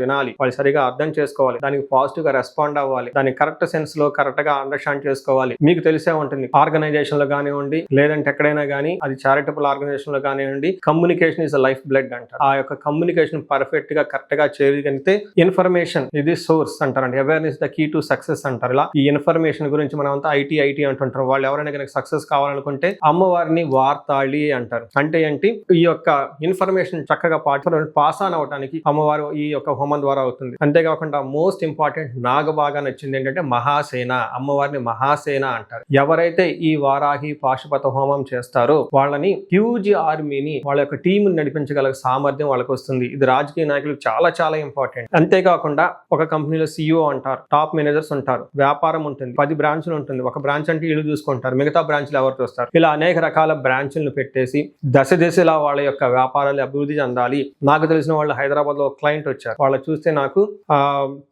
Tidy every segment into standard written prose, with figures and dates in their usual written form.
వినాలి, వాళ్ళు సరిగా అర్థం చేసుకోవాలి, దానికి పాజిటివ్ గా రెస్పాండ్ అవ్వాలి, దాన్ని కరెక్ట్ సెన్స్ లో కరెక్ట్ గా అండర్స్టాండ్ చేసుకోవాలి. మీకు తెలిసే ఉంటుంది, ఆర్గనైజేషన్ లో కానివ్వండి లేదంటే ఎక్కడైనా కానీ, అది చారిటబుల్ ఆర్గనైజేషన్ లో కానివ్వండి, కమ్యూనికేషన్ ఇస్ లైఫ్ బ్లడ్ అంటారు. ఆ యొక్క కమ్యూనికేషన్ పర్ఫెక్ట్ గా కరెక్ట్ గా చేయగలిగితే ఇన్ఫర్మేషన్ ఇది సోర్స్ అంటారండి. Awareness the key to success అంటారు. ఇలా ఈ ఇన్ఫర్మేషన్ గురించి మనం అంతా ఐటీ అంటుంటారు. వాళ్ళు ఎవరైనా కనుక సక్సెస్ కావాలనుకుంటే అమ్మవారిని వార్తాళి అంటారు. అంటే ఏంటి, ఈ యొక్క ఇన్ఫర్మేషన్ చక్కగా పాస్ ఆన్ అవడానికి అమ్మవారు ఈ యొక్క హోమం ద్వారా అవుతుంది. అంతేకాకుండా మోస్ట్ ఇంపార్టెంట్ నాకు బాగా నచ్చింది ఏంటంటే మహాసేన, అమ్మవారిని మహాసేన అంటారు. ఎవరైతే ఈ వారాహి పాశుపత హోమం చేస్తారో వాళ్ళని హ్యూజ్ ఆర్మీని, వాళ్ళ యొక్క టీం నడిపించగల సామర్థ్యం వాళ్ళకి వస్తుంది. ఇది రాజకీయ నాయకులకు చాలా చాలా ఇంపార్టెంట్. అంతేకాకుండా ఒక కంపెనీలో CEO అంటారు, టాప్ మేనేజర్స్ ఉంటారు, వ్యాపారం ఉంటుంది, 10 బ్రాంచ్లు ఉంటుంది. ఒక బ్రాంచ్ అంటే ఇల్లు చూసుకుంటారు, మిగతా బ్రాంచ్లు ఎవరు చూస్తారు? ఇలా అనేక రకాల బ్రాంచ్లను పెట్టేసి దశలా వాళ్ళ యొక్క వ్యాపారాలు అభివృద్ధి చెందాలి. నాకు తెలిసిన వాళ్ళు హైదరాబాద్ లో క్లయింట్ వచ్చారు. వాళ్ళు చూస్తే నాకు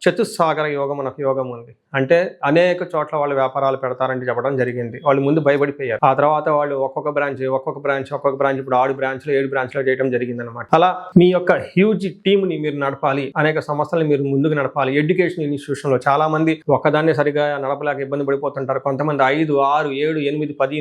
చతుస్సాగర యోగం అనే యోగం ఉంది, అంటే అనేక చోట్ల వాళ్ళు వ్యాపారాలు పెడతారని చెప్పడం జరిగింది. వాళ్ళు ముందు భయపడిపోయారు. ఆ తర్వాత వాళ్ళు ఒక్కొక్క బ్రాంచ్ ఇప్పుడు 6 బ్రాంచ్లు 7 బ్రాంచ్లు చేయడం జరిగింది అనమాట. అలా మీ యొక్క హ్యూజ్ టీమ్ ని మీరు నడపాలి, అనేక సంస్థలను మీరు ముందుకు నడపాలి. ఎడ్యుకేషన్ ఇన్స్టిట్యూషన్ లో చాలా మంది ఒక్కదాన్ని సరిగా నడపలేక ఇబ్బంది పడిపోతుంటారు. కొంతమంది 5, 6, 7, 8, 10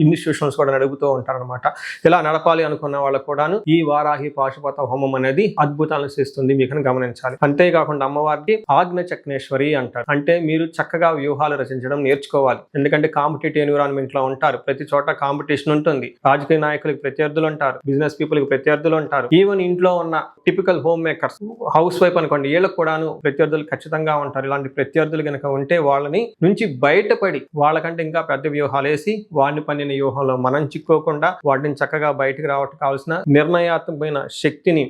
ఇన్స్టిట్యూషన్స్ కూడా నడుపుతూ ఉంటారు అనమాట. ఇలా నడపాలి అనుకున్న వాళ్ళకు కూడాను ఈ వారాహి పాశుపత హోమం అనేది అద్భుతాలను చేస్తుంది, మీకు గమనించాలి. అంతేకాకుండా అమ్మవారికి ఆజ్ఞ చక్నేశ్వరి అంటారు. అంటే మీరు చక్కగా వ్యూహాలు రచించడం నేర్చుకోవాలి. ఎందుకంటే కాంపిటేటివ్ ఎన్విరాన్మెంట్ లో ఉంటారు, ప్రతి చోట కాంపిటీషన్ ఉంటుంది. రాజకీయ నాయకులకు ప్రత్యర్థులు ఉంటారు, బిజినెస్ పీపుల్ కి ప్రత్యర్థులు ఉంటారు. ఈవెన్ ఇంట్లో ఉన్న typical home makers, house wife అనుకోండి, వీళ్ళకి కూడాను ప్రత్యర్థులు ఖచ్చితంగా ఉంటారు. ఇలాంటి ప్రత్యర్థులు కనుక ఉంటే వాళ్ళని నుంచి బయటపడి వాళ్ళకంటే ఇంకా పెద్ద వ్యూహాలు వేసి వాడిని పన్నిన వ్యూహంలో మనం చిక్కోకుండా వాటిని చక్కగా బయటకు రావటం కావాల్సిన నిర్ణయాత్మకమైన శక్తిని,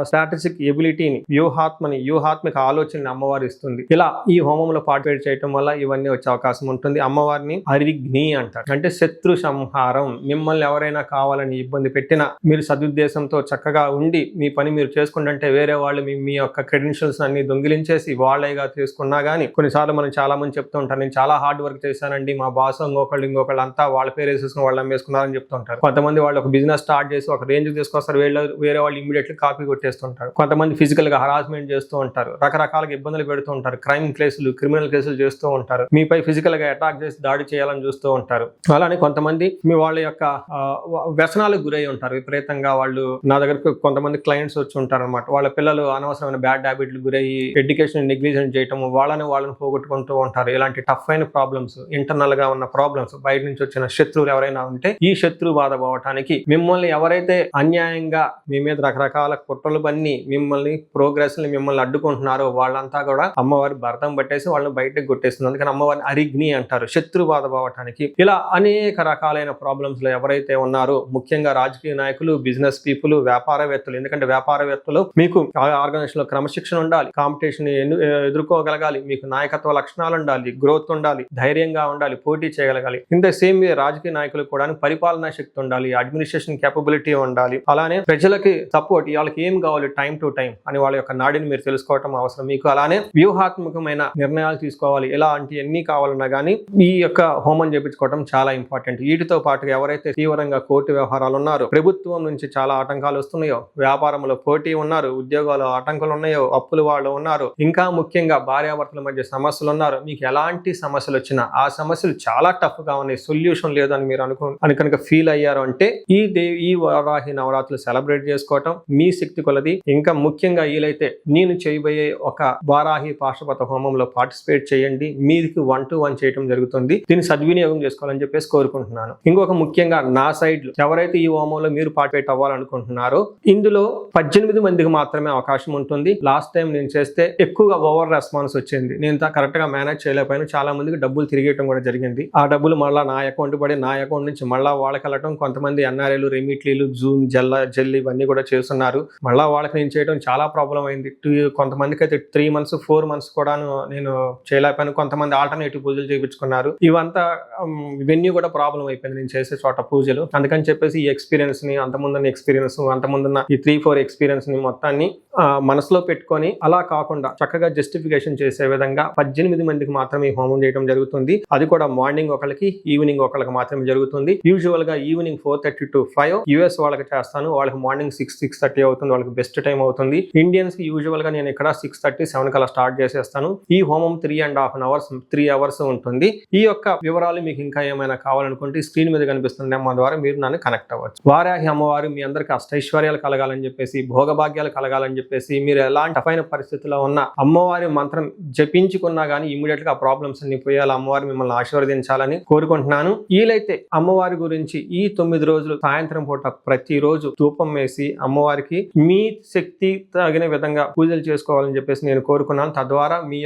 స్ట్రాటజిక్ ఎబిలిటీని, వ్యూహాత్మక ఆలోచనని అమ్మవారు ఇస్తుంది. ఇలా ఈ హోమంలో పార్టిసిపేట్ చేయడం వల్ల ఇవన్నీ వచ్చే అవకాశం ఉంటుంది. అమ్మవారిని అరిగ్ని అంటారు, అంటే శత్రు సంహారం. మిమ్మల్ని ఎవరైనా కావాలని ఇబ్బంది పెట్టినా మీరు సదుద్దేశంతో చక్కగా ఉండి మీ పని మీరు చేసుకుంటుంటే వేరే వాళ్ళు మీ యొక్క క్రెడెన్షియల్స్ అన్ని దొంగిలించేసి వాళ్ళేగా తీసుకున్నా గానీ, కొన్నిసార్లు మనం చాలా మంది చెప్తూ ఉంటారు, నేను చాలా హార్డ్ వర్క్ చేశానండి, మా బాస్ ఇంకొకళ్ళు అంతా వాళ్ళ పేరు వేసేసుకుని వాళ్ళు అమ్మేసుకున్నారని చెప్తూ ఉంటారు. కొంతమంది వాళ్ళు ఒక బిజినెస్ స్టార్ట్ చేసి ఒక రేంజ్ తీసుకొస్తారు, వేరే వాళ్ళు ఇమీడియట్లీ కాపీ కొట్టేస్తుంటారు. కొంతమంది ఫిజికల్ గా హరాస్మెంట్ చేస్తూ ఉంటారు, రకరకాలుగా ఇబ్బందులు పెడుతూ ఉంటారు, క్రిమినల్ కేసులు చేస్తూ ఉంటారు, మీపై ఫిజికల్ గా అటాక్ చేసి దాడి చేయాలని చూస్తూ ఉంటారు. అలానే కొంతమంది మీ వాళ్ళ యొక్క వ్యసనాలకు గురై ఉంటారు విపరీతంగా. వాళ్ళు నా దగ్గరకు కొంతమంది క్లయింట్స్ వచ్చి ఉంటారు అనమాట. వాళ్ళ పిల్లలు అనవసరమైన బ్యాడ్ హ్యాబిట్లు గురయ్యి ఎడ్యుకేషన్ నెగ్లిజెంట్ చేయటం, వాళ్ళని పోగొట్టుకుంటూ ఉంటారు. ఇలాంటి టఫ్ అయిన ప్రాబ్లమ్స్, ఇంటర్నల్ గా ఉన్న ప్రాబ్లమ్స్, బయట నుంచి వచ్చిన శత్రువులు ఎవరైనా ఉంటే ఈ శత్రు బాధ పోవటానికి, మిమ్మల్ని ఎవరైతే అన్యాయంగా మీ మీద రకరకాల కుట్రలు పన్ని మిమ్మల్ని మిమ్మల్ని అడ్డుకుంటున్నారో వాళ్ళంతా కూడా అమ్మవారి భర్తం పట్టేసి వాళ్ళని బయటకు కొట్టేస్తుంది. అందుకని అమ్మవారిని అరిగ్ని అంటారు, శత్రు బాధ పోవటానికి. ఇలా అనేక రకాలైన ప్రాబ్లమ్స్ లో ఎవరైతే ఉన్నారో, ముఖ్యంగా రాజకీయ నాయకులు, బిజినెస్ పీపుల్, వ్యాపారవేత్తలు. ఎందుకంటే వ్యాపారవేత్తలు మీకు ఆర్గనైజేషన్ లో క్రమశిక్షణ ఉండాలి, కాంపిటీషన్ ఎదుర్కోగలగాలి, మీకు నాయకత్వ లక్షణాలు ఉండాలి, గ్రోత్ ఉండాలి, ధైర్యంగా ఉండాలి, పోటీ చేయగలగాలి. ఇంత సేమ్ రాజకీయ నాయకులు కూడా పరిపాలనా శక్తి ఉండాలి, అడ్మినిస్ట్రేషన్ కేపబిలిటీ ఉండాలి. అలానే ప్రజలకి సపోర్ట్, వాళ్ళకి ఏం కావాలి టైం టు టైం అని వాళ్ళ యొక్క నాడిని మీరు తెలుసుకోవటం అవసరం మీకు. అలానే వ్యూహాత్మకమైన నిర్ణయాలు తీసుకోవాలి. ఇలాంటి ఎన్ని కావాలన్నా కానీ ఈ యొక్క హోమం చేపించుకోవడం చాలా ఇంపార్టెంట్. వీటితో పాటుగా ఎవరైతే తీవ్రంగా కోర్టు వ్యవహారాలు ఉన్నారో, ప్రభుత్వం నుంచి చాలా ఆటంకాలు వస్తున్నాయో, వ్యాపారంలో పోటీ ఉన్నారు, ఉద్యోగాలు ఆటంకాలు ఉన్నాయో, అప్పులు వాళ్ళు ఉన్నారు, ఇంకా ముఖ్యంగా భార్యాభర్తల మధ్య సమస్యలు ఉన్నారు, మీకు ఎలాంటి సమస్యలు వచ్చినా ఆ సమస్యలు చాలా టఫ్ గా ఉన్నాయి, సొల్యూషన్ లేదని మీరు కనుక ఫీల్ అయ్యారు అంటే ఈ వారాహి నవరాత్రులు సెలబ్రేట్ చేసుకోవటం మీ శక్తి కొలది. ఇంకా ముఖ్యంగా వీలైతే నేను చేయబోయే ఒక వారాహి పాశుపత హోమంలో పార్టిసిపేట్ చేయండి. మీకు 1-to-1 చేయడం జరుగుతుంది. దీన్ని సద్వినియోగం చేసుకోవాలని చెప్పేసి కోరుకుంటున్నాను. ఇంకొక ముఖ్యంగా నా సైడ్ లో ఎవరైతే ఈ హోమంలో మీరు పార్టిసిపేట్ అవ్వాలనుకుంటున్నారో, ఇందులో 18 మందికి మాత్రమే అవకాశం ఉంటుంది. లాస్ట్ టైం నేను చేస్తే ఎక్కువగా ఓవర్ రెస్పాన్స్ వచ్చింది, నేను కరెక్ట్ గా మేనేజ్ చేయలేకపోయినా చాలా మందికి డబ్బులు తిరిగేయడం కూడా జరిగింది. ఆ డబ్బులు మళ్ళీ నా అకౌంట్ పడి నా అకౌంట్ నుంచి మళ్ళీ వాళ్ళకి వెళ్ళటం, కొంతమంది ఎన్ఆర్ఐలు, రెమిట్లీలు, జూమ్, జెల్ ఇవన్నీ కూడా చేస్తున్నారు. మళ్ళీ వాళ్ళకి నేను చేయడం చాలా ప్రాబ్లం అయింది. కొంతమందికి అయితే 3 months 4 months కూడా నేను చేయలేకపోయాను. కొంతమంది ఆల్టర్నేటివ్ పూజలు చేయించుకున్నారు. ఇవంతా ఇవన్నీ కూడా ప్రాబ్లం అయిపోయింది నేను చేసే చోట పూజలు. అందుకని చెప్పేసి ఈ ఎక్స్పీరియన్స్ ని, అంతముందున్న ఈ 3-4 ఎక్స్పీరియన్స్ ని మొత్తాన్ని మనసులో పెట్టుకొని, అలా కాకుండా చక్కగా జస్టిఫికేషన్ చేసే విధంగా 18 మందికి మాత్రమే ఈ హోమం చేయడం జరుగుతుంది. అది కూడా మార్నింగ్ ఒకరికి, ఈవినింగ్ ఒకరికి మాత్రమే జరుగుతుంది. యూజువల్ గా ఈవినింగ్ 4:30 to 5 US వాళ్ళకి చేస్తాను. వాళ్ళకి మార్నింగ్ 6-6:30 అవుతుంది. వాళ్ళకి బెస్ట్ టైం అవుతుంది. ఇండియన్స్ కి యూజువల్ గా నేను ఇక్కడ 6:30, 7 కల్లా స్టార్ట్ చేసేస్తాను. ఈ హోమం 3 అవర్స్ ఉంటుంది. ఈ యొక్క వివరాలు మీకు ఇంకా ఏమైనా కావాలనుకుంటే స్క్రీన్ మీద కనిపిస్తున్న నెంబర్ ద్వారా మీరు నన్ను కనెక్ట్ అవ్వచ్చు. వారాహి అమ్మవారు మీ అందరికి అష్టైశ్వర్యాలు కలగాలని చెప్పేసి, భోగభాగ్యాలు కలగాలని చెప్పేసి, మీరు ఎలాంటి టఫైన పరిస్థితుల్లో ఉన్న అమ్మవారి మంత్రం జపించుకున్నా గానీ ఇమీడియట్ గా ఆ ప్రాబ్లమ్స్ అన్ని పోయాలి, అమ్మవారు మిమ్మల్ని ఆశీర్వదించాలని కోరుకుంటున్నాను. వీలైతే అమ్మవారి గురించి ఈ 9 రోజులు సాయంత్రం పూట ప్రతిరోజు ధూపం వేసి అమ్మవారికి మీ శక్తి తగిన విధంగా పూజలు చేసుకోవాలని చెప్పేసి నేను కోరుకున్నాను. తద్వారా మీ